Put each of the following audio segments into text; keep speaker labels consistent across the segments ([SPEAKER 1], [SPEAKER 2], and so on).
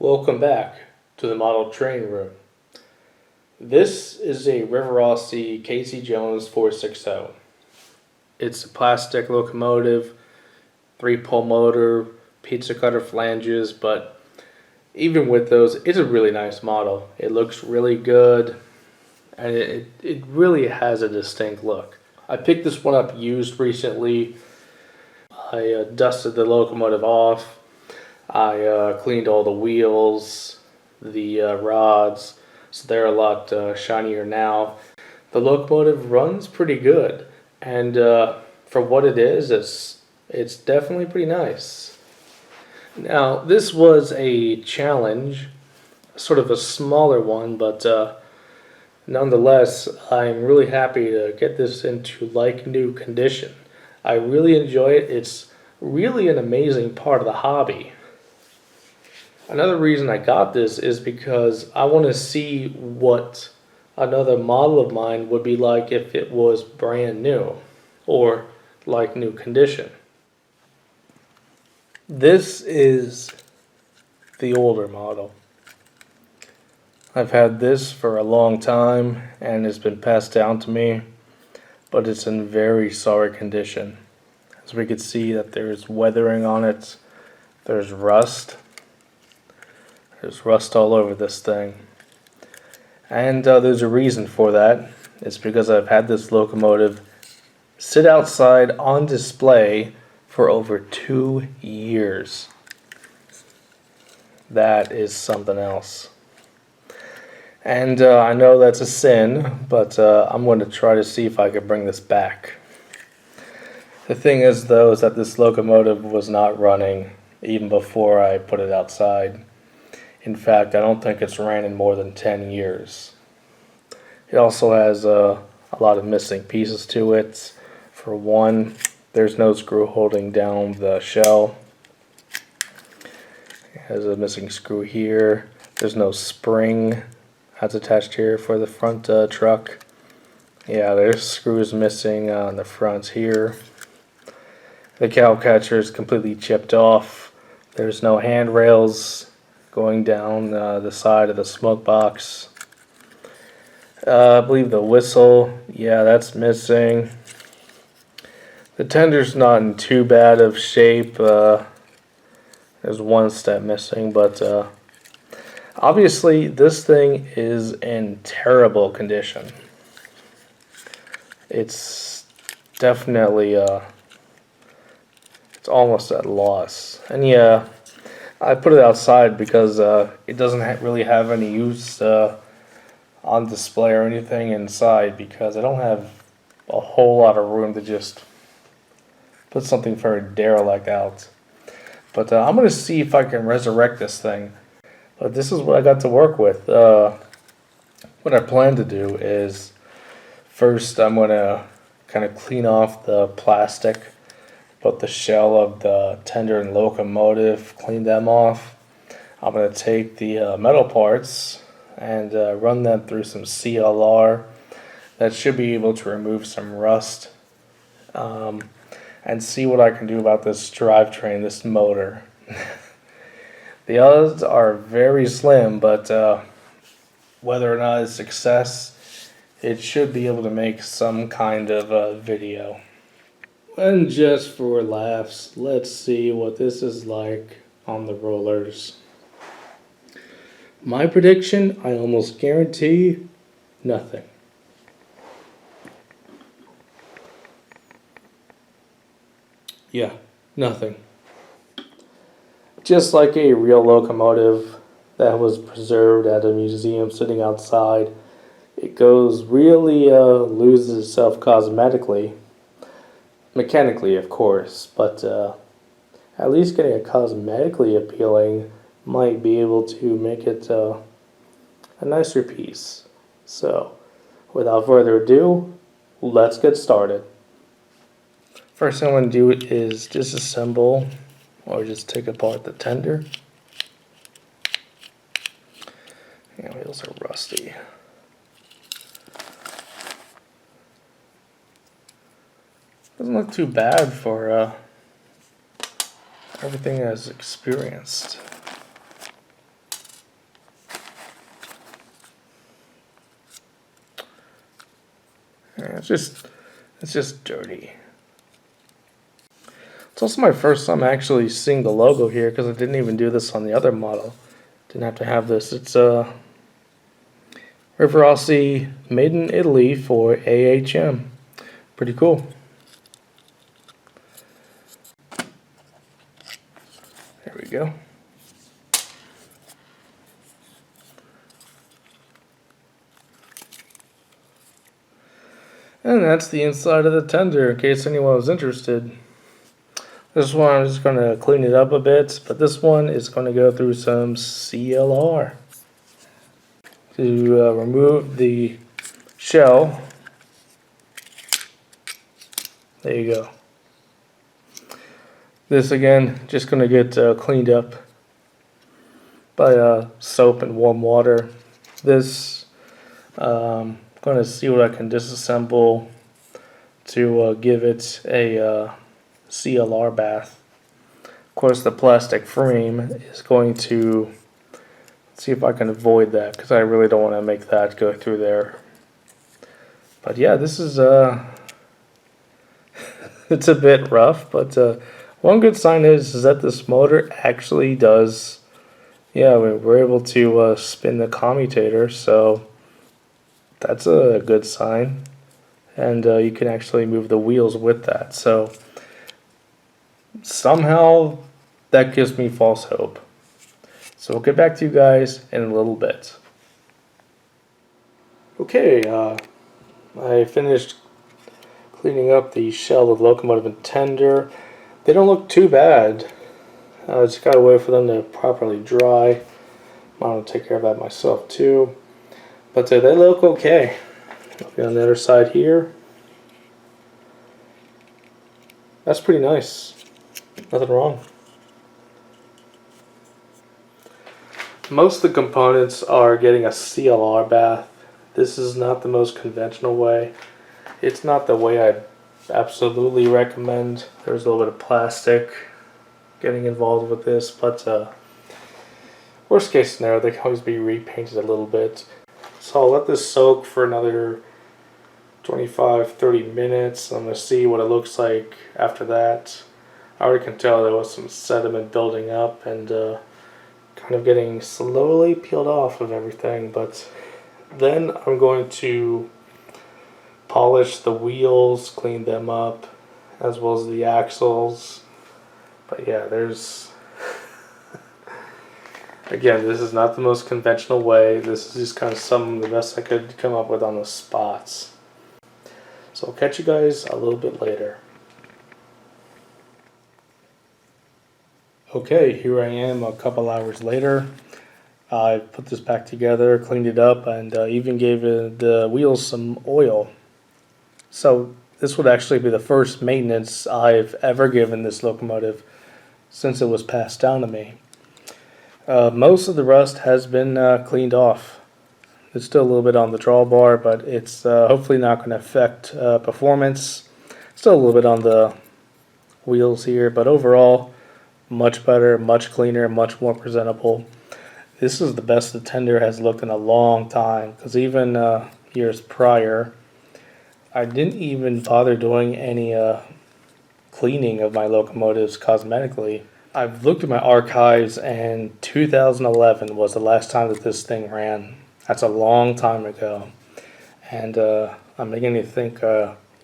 [SPEAKER 1] Welcome back to the model train room. This is a Rivarossi Casey Jones 460. It's a plastic locomotive, 3-pole motor, pizza cutter flanges, but even with those, it's a really nice model. It looks really good, and it really has a distinct look. I picked this one up used recently. I dusted the locomotive off. I cleaned all the wheels, the rods, so they're a lot shinier now. The locomotive runs pretty good, and for what it is, it's definitely pretty nice. Now, this was a challenge, sort of a smaller one, but nonetheless, I'm really happy to get this into like new condition. I really enjoy it. It's really an amazing part of the hobby. Another reason I got this is because I want to see what another model of mine would be like if it was brand new or like new condition. This is the older model. I've had this for a long time and it's been passed down to me, but it's in very sorry condition. As we can see that there's weathering on it, there's rust. There's rust all over this thing. And there's a reason for that. It's because I've had this locomotive sit outside on display for over 2 years. That is something else. And I know that's a sin, but I'm going to try to see if I can bring this back. The thing is, though, is that this locomotive was not running even before I put it outside. In fact, I don't think it's ran in more than 10 years. It also has a lot of missing pieces to it. For one, there's no screw holding down the shell. It has a missing screw here. There's no spring that's attached here for the front truck. Yeah, there's screws missing on the front here. The cow catcher is completely chipped off. There's no handrails going down the side of the smoke box. I believe the whistle, yeah, that's missing. The tender's not in too bad of shape. There's one step missing, but obviously this thing is in terrible condition. It's definitely it's almost at loss. And yeah, I put it outside because it doesn't really have any use on display or anything inside, because I don't have a whole lot of room to just put something very derelict out. But I'm going to see if I can resurrect this thing. But this is what I got to work with. What I plan to do is, first I'm going to kind of clean off the plastic. Put the shell of the tender and locomotive, clean them off. I'm going to take the metal parts and run them through some CLR. That should be able to remove some rust, and see what I can do about this drivetrain, this motor. The odds are very slim, but whether or not it's a success, it should be able to make some kind of video. And just for laughs, let's see what this is like on the rollers. My prediction, I almost guarantee nothing. Yeah, nothing. Just like a real locomotive that was preserved at a museum sitting outside, it goes really loses itself cosmetically. Mechanically, of course, but at least getting it cosmetically appealing might be able to make it a nicer piece. So, without further ado, let's get started. First thing I'm going to do is disassemble or just take apart the tender. Yeah, wheels are rusty. Doesn't look too bad for everything I've experienced. Yeah, it's just dirty. It's also my first time actually seeing the logo here because I didn't even do this on the other model. Didn't have to have this. It's Rivarossi made in Italy for AHM. Pretty cool. There we go. And that's the inside of the tender, in case anyone was interested. This one I'm just going to clean it up a bit, but this one is going to go through some CLR to remove the shell. There you go. This again, just going to get cleaned up by soap and warm water. This, going to see what I can disassemble to give it a CLR bath. Of course, the plastic frame is going to see if I can avoid that because I really don't want to make that go through there. But yeah, this is it's a bit rough, but one good sign is that this motor actually does. Yeah, we're able to spin the commutator, so that's a good sign. And you can actually move the wheels with that. So somehow that gives me false hope. So we'll get back to you guys in a little bit. Okay, I finished cleaning up the shell of the locomotive and tender. They don't look too bad. I just gotta wait for them to properly dry. I'm gonna take care of that myself too. But they look okay. Looking on the other side here. That's pretty nice. Nothing wrong. Most of the components are getting a CLR bath. This is not the most conventional way. It's not the way I'd absolutely recommend. There's a little bit of plastic getting involved with this, but worst case scenario, they can always be repainted a little bit. So I'll let this soak for another 25-30 minutes. I'm going to see what it looks like after that. I already can tell there was some sediment building up and kind of getting slowly peeled off of everything, but then I'm going to polish the wheels, clean them up, as well as the axles. But yeah, there's again, this is not the most conventional way. This is just kind of some of the best I could come up with on the spots. So I'll catch you guys a little bit later. Okay, here I am a couple hours later. I put this back together, cleaned it up, and even gave the wheels some oil. So this would actually be the first maintenance I've ever given this locomotive since it was passed down to me. Most of the rust has been cleaned off. There's still a little bit on the drawbar, but it's hopefully not going to affect performance. Still a little bit on the wheels here, but overall, much better, much cleaner, much more presentable. This is the best the tender has looked in a long time, because even years prior, I didn't even bother doing any cleaning of my locomotives cosmetically. I've looked at my archives, and 2011 was the last time that this thing ran. That's a long time ago. And I'm beginning to think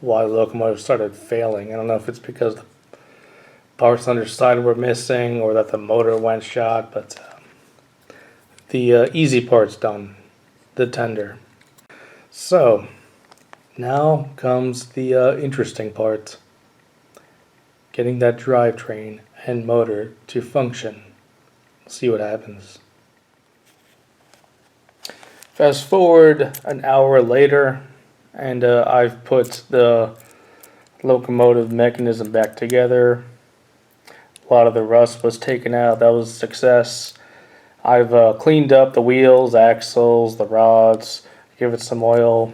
[SPEAKER 1] why the locomotive started failing. I don't know if it's because the parts underside were missing or that the motor went shot, but the easy part's done, the tender. So now comes the interesting part, getting that drivetrain and motor to function. See what happens. Fast forward an hour later, and I've put the locomotive mechanism back together. A lot of the rust was taken out. That was a success. I've cleaned up the wheels, axles, the rods, give it some oil.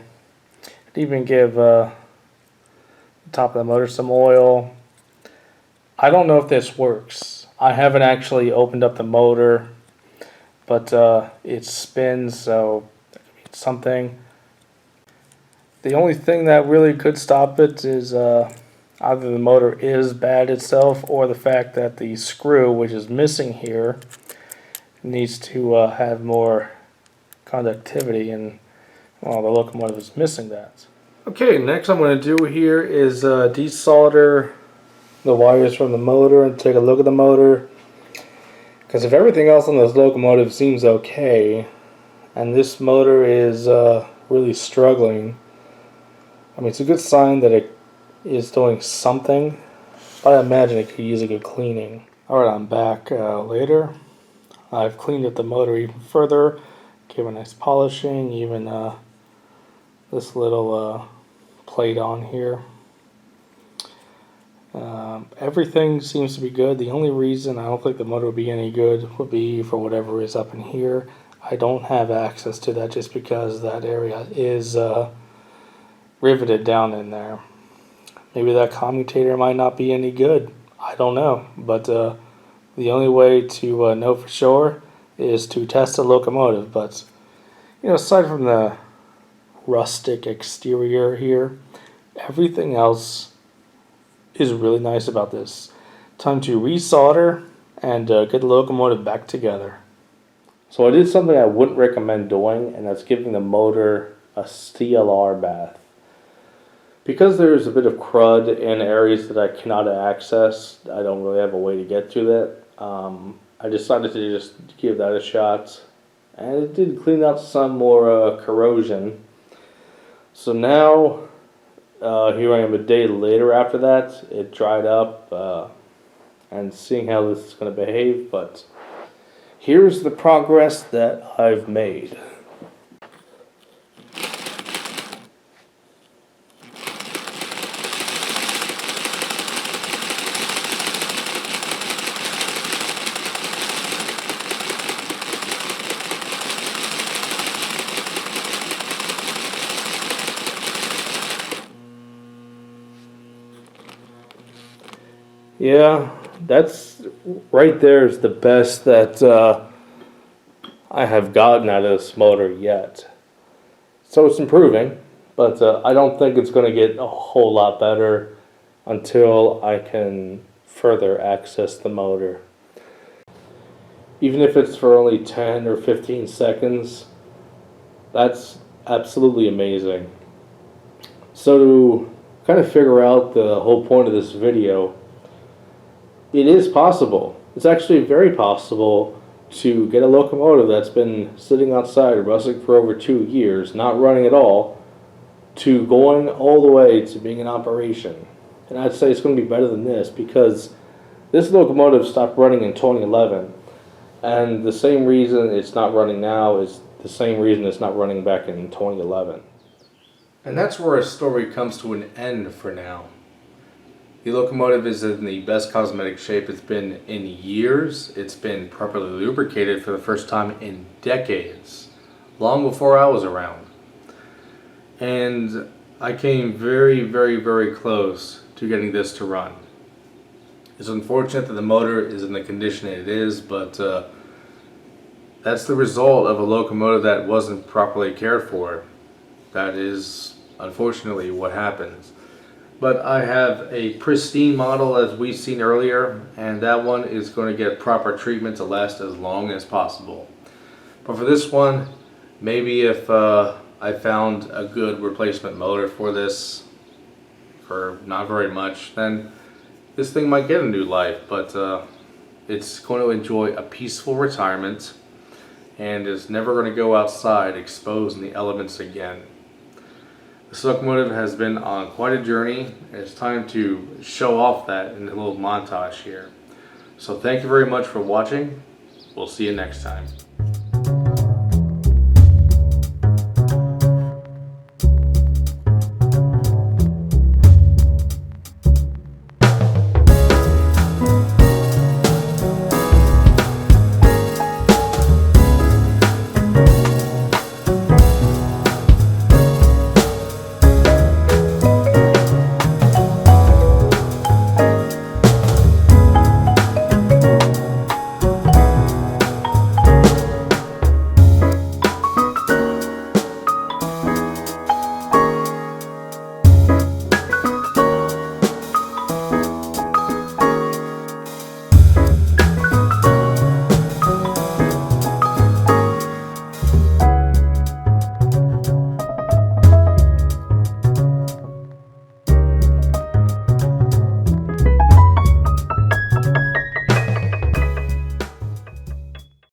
[SPEAKER 1] I'd even give the top of the motor some oil. I don't know if this works. I haven't actually opened up the motor, but it spins, so that means something. The only thing that really could stop it is either the motor is bad itself or the fact that the screw, which is missing here, needs to have more conductivity, and well, the locomotive is missing that. Okay, next I'm going to do here is desolder the wires from the motor and take a look at the motor. Because if everything else on this locomotive seems okay, and this motor is really struggling, I mean, it's a good sign that it is doing something. I imagine it could use a good cleaning. Alright, I'm back later. I've cleaned up the motor even further, gave a nice polishing, even this little plate on here. Everything seems to be good. The only reason I don't think the motor would be any good would be for whatever is up in here. I don't have access to that just because that area is riveted down in there. Maybe that commutator might not be any good. I don't know. But the only way to know for sure is to test the locomotive. But, you know, aside from the rustic exterior here, everything else is really nice about this. Time to resolder and get the locomotive back together. So I did something I wouldn't recommend doing, and that's giving the motor a CLR bath. Because there's a bit of crud in areas that I cannot access, I don't really have a way to get to that. I decided to just give that a shot, and it did clean out some more corrosion. So now, here I am a day later after that. It dried up, and seeing how this is going to behave, but here's the progress that I've made. Yeah, that's right there is the best that I have gotten out of this motor yet. So it's improving, but I don't think it's going to get a whole lot better until I can further access the motor. Even if it's for only 10 or 15 seconds, that's absolutely amazing. So to kind of figure out the whole point of this video, it is possible. It's actually very possible to get a locomotive that's been sitting outside rusting for over 2 years, not running at all, to going all the way to being in operation. And I'd say it's going to be better than this, because this locomotive stopped running in 2011, and the same reason it's not running now is the same reason it's not running back in 2011. And that's where our story comes to an end for now. The locomotive is in the best cosmetic shape it's been in years. It's been properly lubricated for the first time in decades, long before I was around. And I came very, very, very close to getting this to run. It's unfortunate that the motor is in the condition it is, but that's the result of a locomotive that wasn't properly cared for. That is unfortunately what happens. But I have a pristine model, as we've seen earlier, and that one is going to get proper treatment to last as long as possible. But for this one, maybe if I found a good replacement motor for this for not very much, then this thing might get a new life. But it's going to enjoy a peaceful retirement and is never going to go outside exposed in the elements again. This locomotive has been on quite a journey. It's time to show off that in a little montage here. So thank you very much for watching. We'll see you next time.